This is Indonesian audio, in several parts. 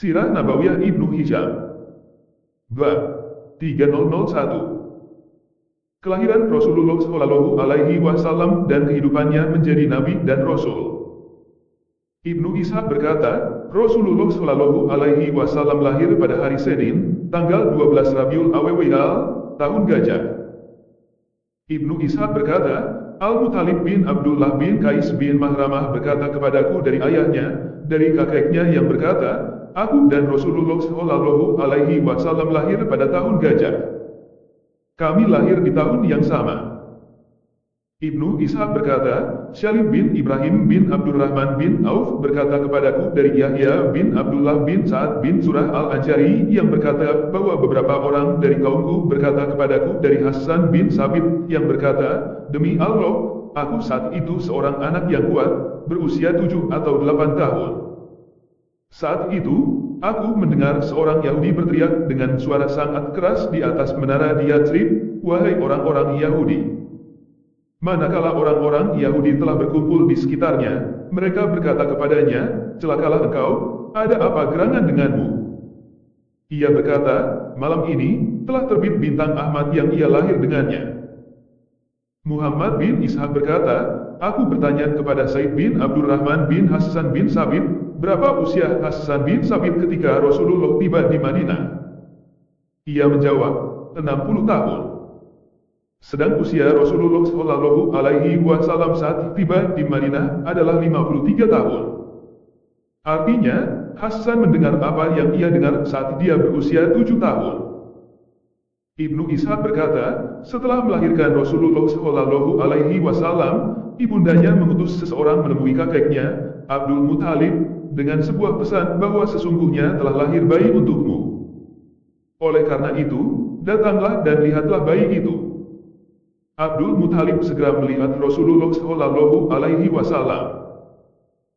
Sirah Nabawiyah Ibnu Hisham. Bab 3001. Kelahiran Rasulullah Shallallahu Alaihi Wasallam dan kehidupannya menjadi Nabi dan Rasul. Ibnu Ishaq berkata, Rasulullah Shallallahu Alaihi Wasallam lahir pada hari Senin, tanggal 12 Rabiul Awwal, tahun Gajah. Ibnu Ishaq berkata, Al-Muttalib bin Abdullah bin Qais bin Mahramah berkata kepadaku dari ayahnya, dari kakeknya yang berkata, aku dan Rasulullah Shallallahu Alaihi Wasallam lahir pada tahun Gajah. Kami lahir di tahun yang sama. Ibnu Ishaq berkata, Syalib bin Ibrahim bin Abdurrahman bin Auf berkata kepadaku dari Yahya bin Abdullah bin Sa'ad bin Surah Al-Anjari yang berkata bahwa beberapa orang dari kaumku berkata kepadaku dari Hasan bin Sabit yang berkata, demi Allah, aku saat itu seorang anak yang kuat, berusia 7 atau 8 tahun. Saat itu, aku mendengar seorang Yahudi berteriak dengan suara sangat keras di atas menara di Yatsrib, wahai orang-orang Yahudi. Manakala orang-orang Yahudi telah berkumpul di sekitarnya, mereka berkata kepadanya, celakalah engkau, ada apa gerangan denganmu? Ia berkata, malam ini, telah terbit bintang Ahmad yang ia lahir dengannya. Muhammad bin Ishaq berkata, aku bertanya kepada Said bin Abdurrahman bin Hasan bin Sabit, berapa usia Hasan bin Sabit ketika Rasulullah tiba di Madinah? Ia menjawab, 60 tahun. Sedang usia Rasulullah Shallallahu Alaihi Wasallam saat tiba di Madinah adalah 53 tahun. Artinya, Hasan mendengar apa yang ia dengar saat dia berusia 7 tahun. Ibnu Ishaq berkata, setelah melahirkan Rasulullah Shallallahu Alaihi Wasallam, ibundanya mengutus seseorang menemui kakeknya, Abdul Muttalib, dengan sebuah pesan bahwa sesungguhnya telah lahir bayi untukmu. Oleh karena itu, datanglah dan lihatlah bayi itu. Abdul Muttalib segera melihat Rasulullah Shallallahu Alaihi Wasallam.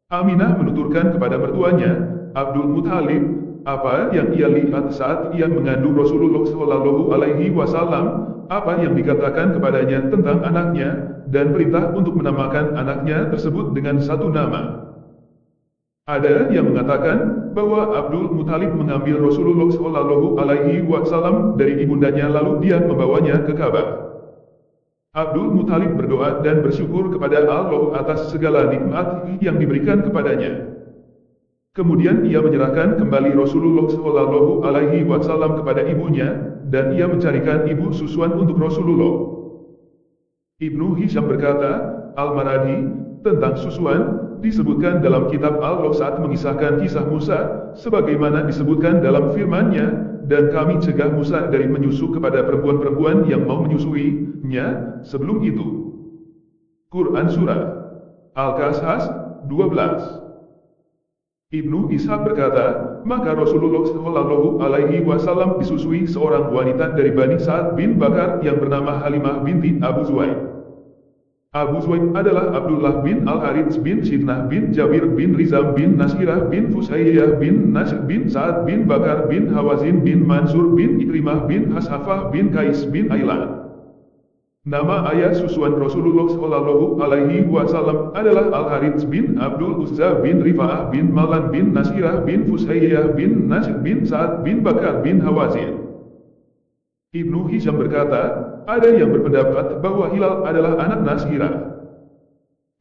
Aminah menuturkan kepada mertuanya, Abdul Muttalib, apa yang ia lihat saat ia mengandung Rasulullah Shallallahu Alaihi Wasallam, apa yang dikatakan kepadanya tentang anaknya, dan perintah untuk menamakan anaknya tersebut dengan satu nama. Ada yang mengatakan bahwa Abdul Muttalib mengambil Rasulullah Shallallahu Alaihi Wasallam dari ibundanya lalu dia membawanya ke Ka'bah. Abdul Muttalib berdoa dan bersyukur kepada Allah atas segala nikmat yang diberikan kepadanya. Kemudian ia menyerahkan kembali Rasulullah Shallallahu Alaihi Wasallam kepada ibunya, dan ia mencarikan ibu susuan untuk Rasulullah. Ibnu Hisham berkata, Al-Maradi, tentang susuan, disebutkan dalam kitab Allah saat mengisahkan kisah Musa, sebagaimana disebutkan dalam firman-Nya, dan kami cegah Musa dari menyusu kepada perempuan-perempuan yang mau menyusuinya, sebelum itu. Quran Surah Al-Qasas 12. Ibnu Ishaq berkata, maka Rasulullah Shallallahu Alaihi Wasallam disusui seorang wanita dari Bani Sa'ad bin Bakar yang bernama Halimah binti Abu Zuhair. Abu Zuhair adalah Abdullah bin Al-Harits bin Sidnah bin Jabir bin Rizam bin Nasirah bin Fusayyah bin Nasr bin Sa'ad bin Bakar bin Hawazin bin Mansur bin Ikrimah bin Hashafah bin Qais bin Ailan. Nama ayah susuan Rasulullah Shallallahu Alaihi Wasallam adalah Al-Harits bin Abdul Uzza bin Rifa'ah bin Malan bin Nasirah bin Fusayyah bin Nasr bin Sa'ad bin Bakar bin Hawazin. Ibnu Hisham berkata, ada yang berpendapat bahwa Hilal adalah anak Nasirah.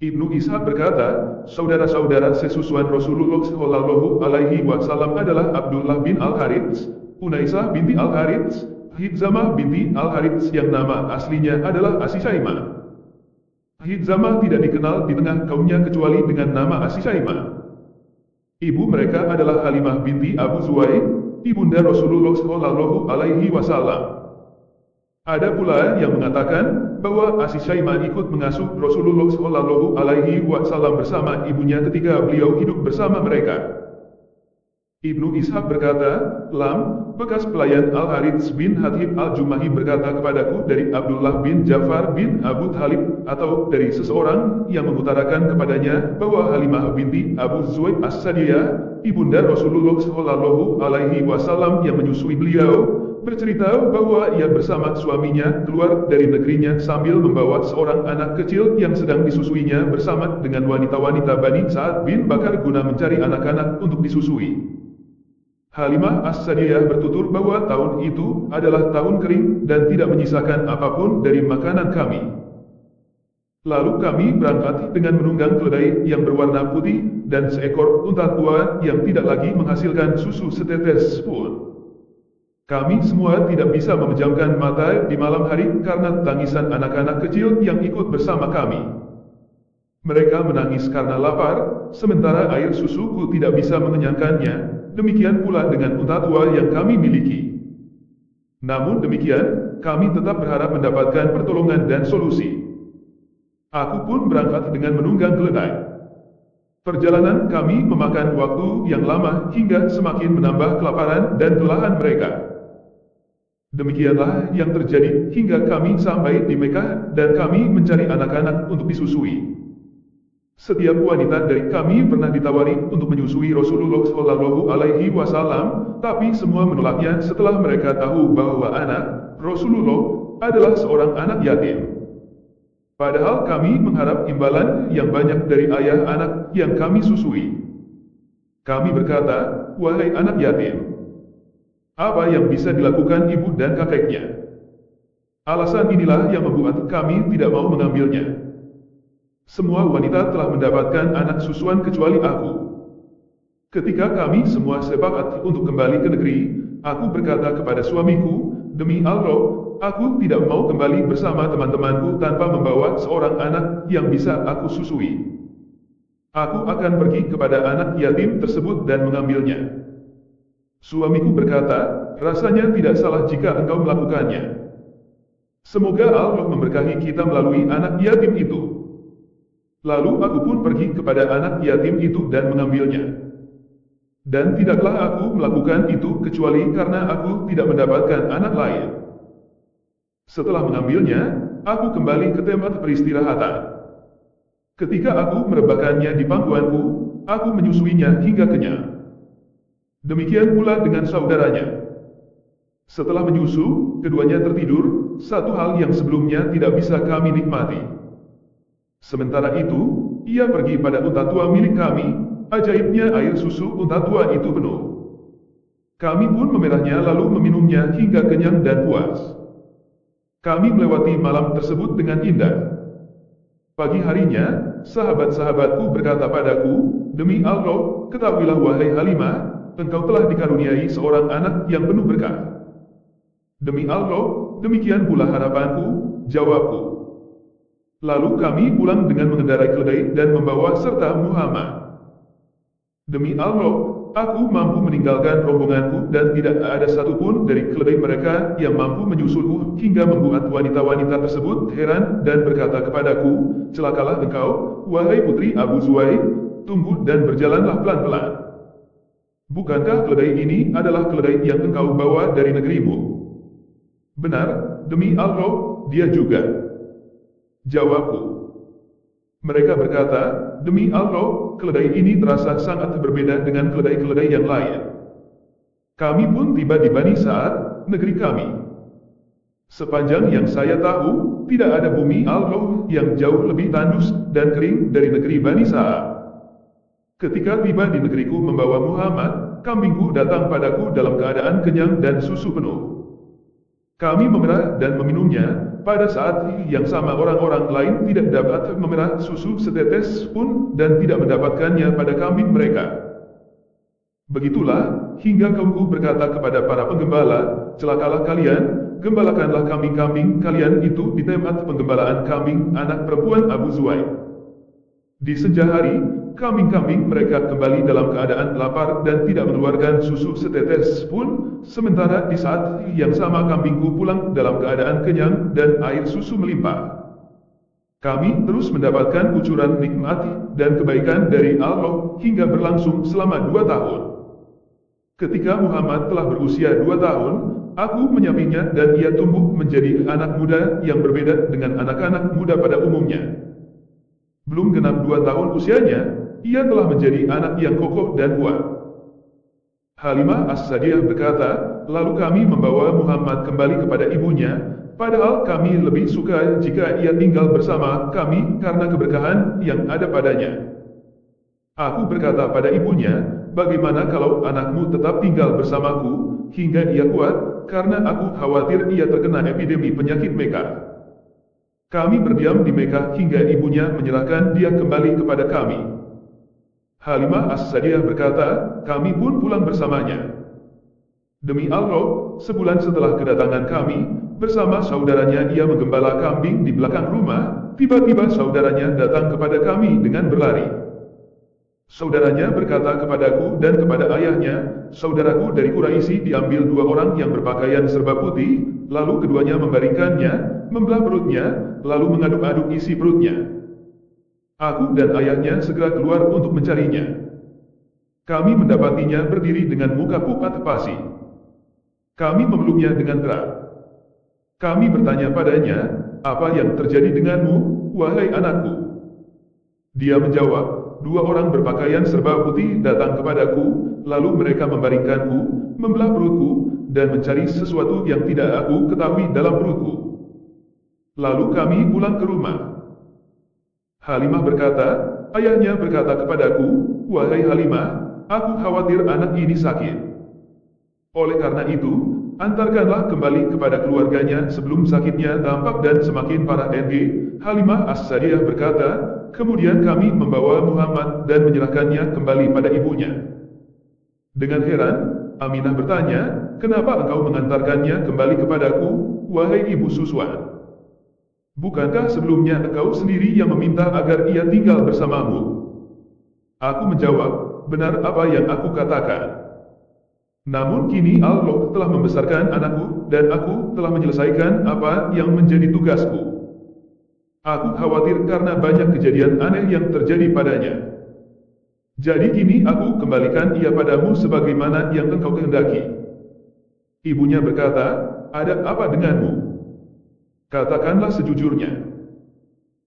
Ibnu Ishaq berkata, saudara-saudara sesusuan Rasulullah Shallallahu Alaihi Wasallam adalah Abdullah bin Al-Harits, Unaisah binti Al-Harits, Hidzamah binti Al-Harits yang nama aslinya adalah Asisaimah. Hidzamah tidak dikenal di tengah kaumnya kecuali dengan nama Asisaimah. Ibu mereka adalah Halimah binti Abu Zuhair, ibunda Rasulullah Shallallahu Alaihi Wasallam. Ada pula yang mengatakan bahwa Asisaimah ikut mengasuh Rasulullah Shallallahu Alaihi Wasallam bersama ibunya ketika beliau hidup bersama mereka. Ibnu Ishaq berkata, Lam, bekas pelayan Al-Harits bin Hatib Al-Jumahi berkata kepadaku dari Abdullah bin Ja'far bin Abu Thalib, atau dari seseorang yang mengutarakan kepadanya bahwa Halimah binti Abu Zuhair As-Sadiyah, ibunda Rasulullah Shallallahu Alaihi Wasallam yang menyusui beliau, bercerita bahwa ia bersama suaminya keluar dari negerinya sambil membawa seorang anak kecil yang sedang disusuinya bersama dengan wanita-wanita Bani Sa'ad bin Bakar guna mencari anak-anak untuk disusui. Halimah As-Sadiah bertutur bahwa tahun itu adalah tahun kering dan tidak menyisakan apapun dari makanan kami. Lalu kami berangkat dengan menunggang keledai yang berwarna putih dan seekor unta tua yang tidak lagi menghasilkan susu setetes pun. Kami semua tidak bisa memejamkan mata di malam hari karena tangisan anak-anak kecil yang ikut bersama kami. Mereka menangis karena lapar, sementara air susuku tidak bisa mengenyangkannya, demikian pula dengan unta tua yang kami miliki. Namun demikian, kami tetap berharap mendapatkan pertolongan dan solusi. Aku pun berangkat dengan menunggang keledai. Perjalanan kami memakan waktu yang lama hingga semakin menambah kelaparan dan kelelahan mereka. Demikianlah yang terjadi hingga kami sampai di Mekah dan kami mencari anak-anak untuk disusui. Setiap wanita dari kami pernah ditawari untuk menyusui Rasulullah Shallallahu Alaihi Wasallam, tapi semua menolaknya setelah mereka tahu bahwa anak Rasulullah adalah seorang anak yatim. Padahal kami mengharap imbalan yang banyak dari ayah anak yang kami susui. Kami berkata, wahai anak yatim, apa yang bisa dilakukan ibu dan kakeknya? Alasan inilah yang membuat kami tidak mau mengambilnya. Semua wanita telah mendapatkan anak susuan kecuali aku. Ketika kami semua sepakat untuk kembali ke negeri, aku berkata kepada suamiku, demi Allah, aku tidak mau kembali bersama teman-temanku tanpa membawa seorang anak yang bisa aku susui. Aku akan pergi kepada anak yatim tersebut dan mengambilnya. Suamiku berkata, rasanya tidak salah jika engkau melakukannya. Semoga Allah memberkahi kita melalui anak yatim itu. Lalu aku pun pergi kepada anak yatim itu dan mengambilnya. Dan tidaklah aku melakukan itu kecuali karena aku tidak mendapatkan anak lain. Setelah mengambilnya, aku kembali ke tempat peristirahatan. Ketika aku merebahkannya di pangkuanku, aku menyusuinya hingga kenyang. Demikian pula dengan saudaranya. Setelah menyusu, keduanya tertidur, satu hal yang sebelumnya tidak bisa kami nikmati. Sementara itu, ia pergi pada unta tua milik kami, ajaibnya air susu unta tua itu penuh. Kami pun memerahnya lalu meminumnya hingga kenyang dan puas. Kami melewati malam tersebut dengan indah. Pagi harinya, sahabat-sahabatku berkata padaku, demi Allah, ketahuilah wahai Halimah, engkau telah dikaruniai seorang anak yang penuh berkah. Demi Allah, demikian pula harapanku, jawabku. Lalu kami pulang dengan mengendarai keledai dan membawa serta Muhammad. Demi Allah, aku mampu meninggalkan rombonganku dan tidak ada satupun dari keledai mereka yang mampu menyusulku hingga membuat wanita-wanita tersebut heran dan berkata kepadaku, celakalah engkau, wahai putri Abu Zuhair, tunggu dan berjalanlah pelan-pelan. Bukankah keledai ini adalah keledai yang engkau bawa dari negerimu? Benar, demi Allah, dia juga. Jawabku. Mereka berkata, demi Allah, keledai ini terasa sangat berbeda dengan keledai-keledai yang lain. Kami pun tiba di Bani Sa'ad, negeri kami. Sepanjang yang saya tahu, tidak ada bumi Allah yang jauh lebih tandus dan kering dari negeri Bani Sa'ad. Ketika tiba di negeriku membawa Muhammad, kambingku datang padaku dalam keadaan kenyang dan susu penuh. Kami memerah dan meminumnya, pada saat yang sama orang-orang lain tidak dapat memerah susu setetes pun dan tidak mendapatkannya pada kambing mereka. Begitulah, hingga kaumku berkata kepada para penggembala, celakalah kalian, gembalakanlah kambing-kambing kalian itu di tempat penggembalaan kambing anak perempuan Abu Zuhair. Di senja hari, kambing-kambing mereka kembali dalam keadaan lapar dan tidak mengeluarkan susu setetes pun, sementara di saat yang sama kambingku pulang dalam keadaan kenyang dan air susu melimpah. Kami terus mendapatkan kucuran nikmat dan kebaikan dari Allah hingga berlangsung selama 2 tahun. Ketika Muhammad telah berusia 2 tahun, aku menyapinya dan ia tumbuh menjadi anak muda yang berbeda dengan anak-anak muda pada umumnya. Belum genap 2 tahun usianya, ia telah menjadi anak yang kokoh dan kuat. Halimah As-Sadiah berkata, lalu kami membawa Muhammad kembali kepada ibunya, padahal kami lebih suka jika ia tinggal bersama kami karena keberkahan yang ada padanya. Aku berkata pada ibunya, bagaimana kalau anakmu tetap tinggal bersamaku, hingga ia kuat, karena aku khawatir ia terkena epidemi penyakit Mekah. Kami berdiam di Mekah hingga ibunya menyerahkan dia kembali kepada kami. Halimah As-Sa'diyah berkata, kami pun pulang bersamanya. Demi Allah, sebulan setelah kedatangan kami, bersama saudaranya ia menggembala kambing di belakang rumah, tiba-tiba saudaranya datang kepada kami dengan berlari. Saudaranya berkata kepadaku dan kepada ayahnya, saudaraku dari Quraisy diambil 2 orang yang berpakaian serba putih, lalu keduanya membaringkannya, membelah perutnya, lalu mengaduk-aduk isi perutnya. Aku dan ayahnya segera keluar untuk mencarinya. Kami mendapatinya berdiri dengan muka pucat pasi. Kami memeluknya dengan erat. Kami bertanya padanya, apa yang terjadi denganmu, wahai anakku? Dia menjawab, 2 orang berpakaian serba putih datang kepadaku, lalu mereka membaringkanku, membelah perutku, dan mencari sesuatu yang tidak aku ketahui dalam perutku. Lalu kami pulang ke rumah. Halimah berkata, ayahnya berkata kepadaku, wahai Halimah, aku khawatir anak ini sakit. Oleh karena itu, antarkanlah kembali kepada keluarganya sebelum sakitnya tampak dan semakin parah. Halimah As-Sa'diyah berkata, kemudian kami membawa Muhammad dan menyerahkannya kembali pada ibunya. Dengan heran, Aminah bertanya, kenapa engkau mengantarkannya kembali kepadaku, wahai ibu Suswan? Bukankah sebelumnya engkau sendiri yang meminta agar ia tinggal bersamamu? Aku menjawab, benar apa yang aku katakan. Namun kini Allah telah membesarkan anakku, dan aku telah menyelesaikan apa yang menjadi tugasku. Aku khawatir karena banyak kejadian aneh yang terjadi padanya. Jadi kini aku kembalikan ia padamu sebagaimana yang engkau kehendaki. Ibunya berkata, ada apa denganmu? Katakanlah sejujurnya.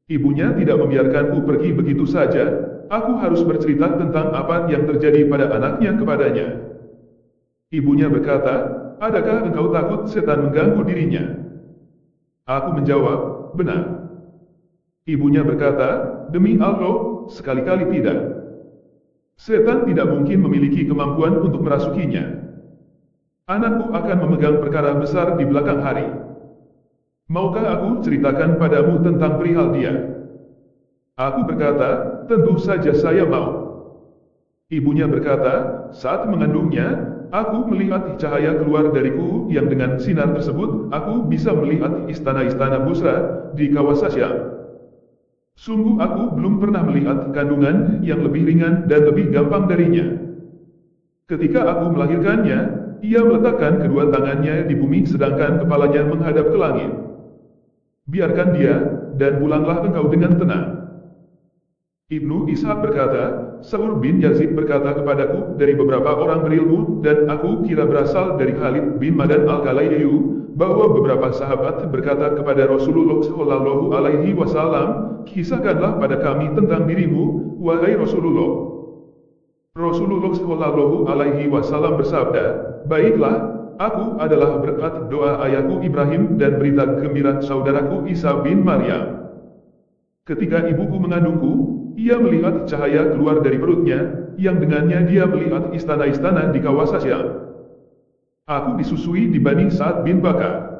Ibunya tidak membiarkanku pergi begitu saja, aku harus bercerita tentang apa yang terjadi pada anaknya kepadanya. Ibunya berkata, adakah engkau takut setan mengganggu dirinya? Aku menjawab, benar. Ibunya berkata, demi Allah, sekali-kali tidak. Setan tidak mungkin memiliki kemampuan untuk merasukinya. Anakku akan memegang perkara besar di belakang hari. Maukah aku ceritakan padamu tentang perihal dia? Aku berkata, tentu saja saya mau. Ibunya berkata, saat mengandungnya, aku melihat cahaya keluar dariku yang dengan sinar tersebut, aku bisa melihat istana-istana Busra di kawasan Syam. Sungguh aku belum pernah melihat kandungan yang lebih ringan dan lebih gampang darinya. Ketika aku melahirkannya, ia meletakkan kedua tangannya di bumi sedangkan kepalanya menghadap ke langit. Biarkan dia, dan pulanglah engkau dengan tenang. Ibnu Ishaq berkata, Sa'ur bin Yazid berkata kepadaku dari beberapa orang berilmu, dan aku kira berasal dari Khalid bin Madan al-Kalayayu, bahwa beberapa sahabat berkata kepada Rasulullah Shallallahu Alaihi Wasallam, kisahkanlah pada kami tentang dirimu, wahai Rasulullah. Rasulullah Shallallahu Alaihi Wasallam bersabda, baiklah, aku adalah berkat doa ayahku Ibrahim dan berita gembira saudaraku Isa bin Maryam. Ketika ibuku mengandungku, ia melihat cahaya keluar dari perutnya, yang dengannya dia melihat istana-istana di kawasan Syam. Aku disusui di Bani Sa'ad bin Bakar.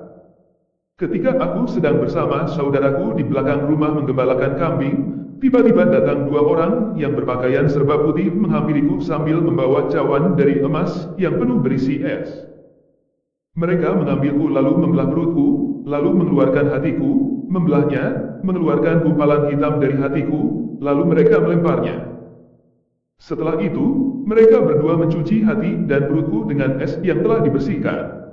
Ketika aku sedang bersama saudaraku di belakang rumah menggembalakan kambing, tiba-tiba datang 2 orang yang berpakaian serba putih menghampiriku sambil membawa cawan dari emas yang penuh berisi es. Mereka mengambilku lalu membelah perutku, lalu mengeluarkan hatiku, membelahnya, mengeluarkan gumpalan hitam dari hatiku, lalu mereka melemparnya. Setelah itu, mereka berdua mencuci hati dan perutku dengan es yang telah dibersihkan.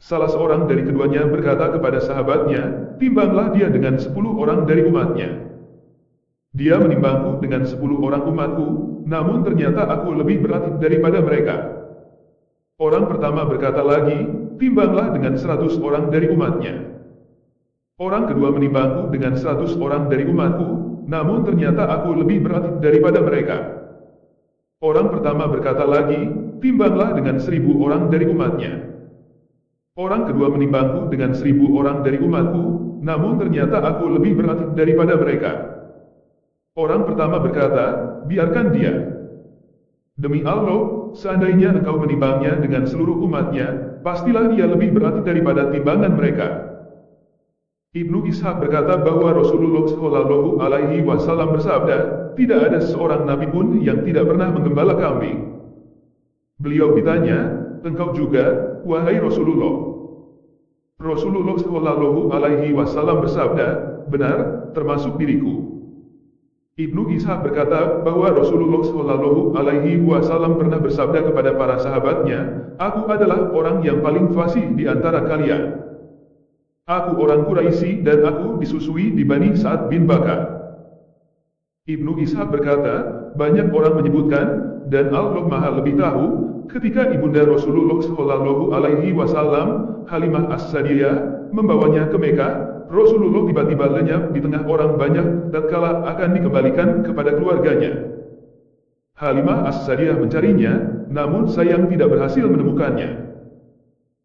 Salah seorang dari keduanya berkata kepada sahabatnya, timbanglah dia dengan 10 orang dari umatnya. Dia menimbangku dengan 10 orang umatku, namun ternyata aku lebih berat daripada mereka. Orang pertama berkata lagi, timbanglah dengan 100 orang dari umatnya. Orang kedua menimbangku dengan 100 orang dari umatku, namun ternyata aku lebih berat daripada mereka. Orang pertama berkata lagi, timbanglah dengan 1000 orang dari umatnya. Orang kedua menimbangku dengan 1000 orang dari umatku, namun ternyata aku lebih berat daripada mereka. Orang pertama berkata, biarkan dia. Demi Allah, seandainya engkau menimbangnya dengan seluruh umatnya, pastilah ia lebih berat daripada timbangan mereka. Ibnu Ishaq berkata bahwa Rasulullah Shallallahu Alaihi Wasallam bersabda, tidak ada seorang nabi pun yang tidak pernah menggembala kambing. Beliau ditanya, engkau juga, wahai Rasulullah? Rasulullah Shallallahu Alaihi Wasallam bersabda, benar, termasuk diriku. Ibnu Ishaq berkata bahwa Rasulullah Shallallahu Alaihi Wasallam pernah bersabda kepada para sahabatnya, aku adalah orang yang paling fasih di antara kalian. Aku orang Quraisy dan aku disusui di Bani Sa'ad bin Bakar. Ibnu Ishaq berkata, banyak orang menyebutkan, dan Allah Maha lebih tahu, ketika ibunda Rasulullah Shallallahu Alaihi Wasallam, Halimah As-Sadiyah, membawanya ke Mekah, Rasulullah tiba-tiba lenyap di tengah orang banyak tatkala akan dikembalikan kepada keluarganya. Halimah As-Sadiyah mencarinya, namun sayang tidak berhasil menemukannya.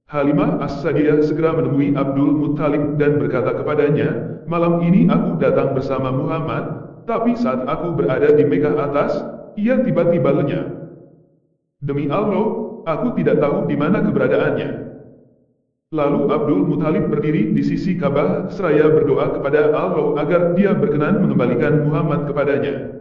Halimah As-Sadiyah segera menemui Abdul Muttalib dan berkata kepadanya, malam ini aku datang bersama Muhammad, tapi saat aku berada di Mekah atas, ia tiba-tiba lenyap. Demi Allah, aku tidak tahu di mana keberadaannya. Lalu Abdul Muthalib berdiri di sisi Ka'bah seraya berdoa kepada Allah agar dia berkenan mengembalikan Muhammad kepadanya.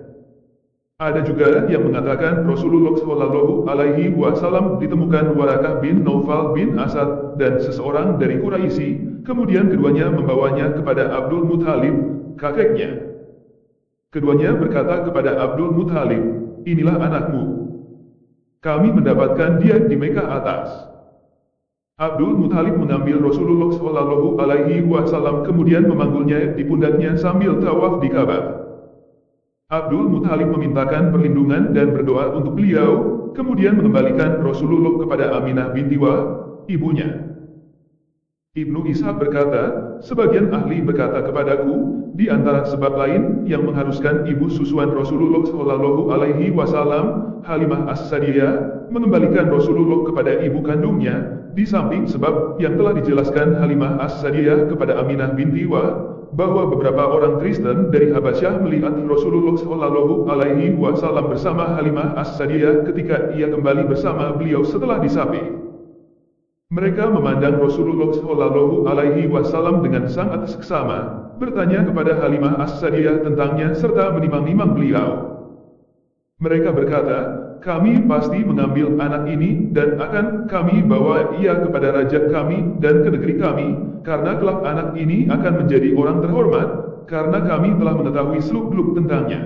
Ada juga yang mengatakan Rasulullah Shallallahu Alaihi Wasallam ditemukan Warakah bin Naufal bin Asad dan seseorang dari Quraisy, kemudian keduanya membawanya kepada Abdul Muthalib, kakeknya. Keduanya berkata kepada Abdul Muthalib, inilah anakmu. Kami mendapatkan dia di Mekah atas. Abdul Muthalib mengambil Rasulullah Shallallahu Alaihi Wasallam kemudian memanggulnya di pundaknya sambil tawaf di Ka'bah. Abdul Muthalib memintakan perlindungan dan berdoa untuk beliau, kemudian mengembalikan Rasulullah kepada Aminah binti Wahb, ibunya. Ibnu Ishaq berkata, sebagian ahli berkata kepadaku, di antara sebab lain yang mengharuskan ibu susuan Rasulullah Shallallahu Alaihi Wasallam, Halimah As-Sadiyah, mengembalikan Rasulullah kepada ibu kandungnya, di samping sebab yang telah dijelaskan Halimah As-Sadiyah kepada Aminah binti Wahb, bahwa beberapa orang Kristen dari Habasyah melihat Rasulullah Shallallahu Alaihi Wasallam bersama Halimah As-Sadiyah ketika ia kembali bersama beliau setelah disapi. Mereka memandang Rasulullah Shallallahu Alaihi Wasallam dengan sangat seksama, bertanya kepada Halimah As-Sadiyah tentangnya serta menimang-nimang beliau. Mereka berkata, kami pasti mengambil anak ini dan akan kami bawa ia kepada raja kami dan ke negeri kami, karena kelak anak ini akan menjadi orang terhormat, karena kami telah mengetahui seluk-beluk tentangnya.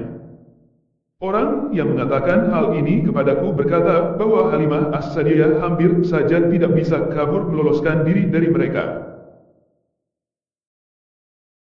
Orang yang mengatakan hal ini kepadaku berkata bahwa Halimah As-Sadiyah hampir saja tidak bisa kabur meloloskan diri dari mereka.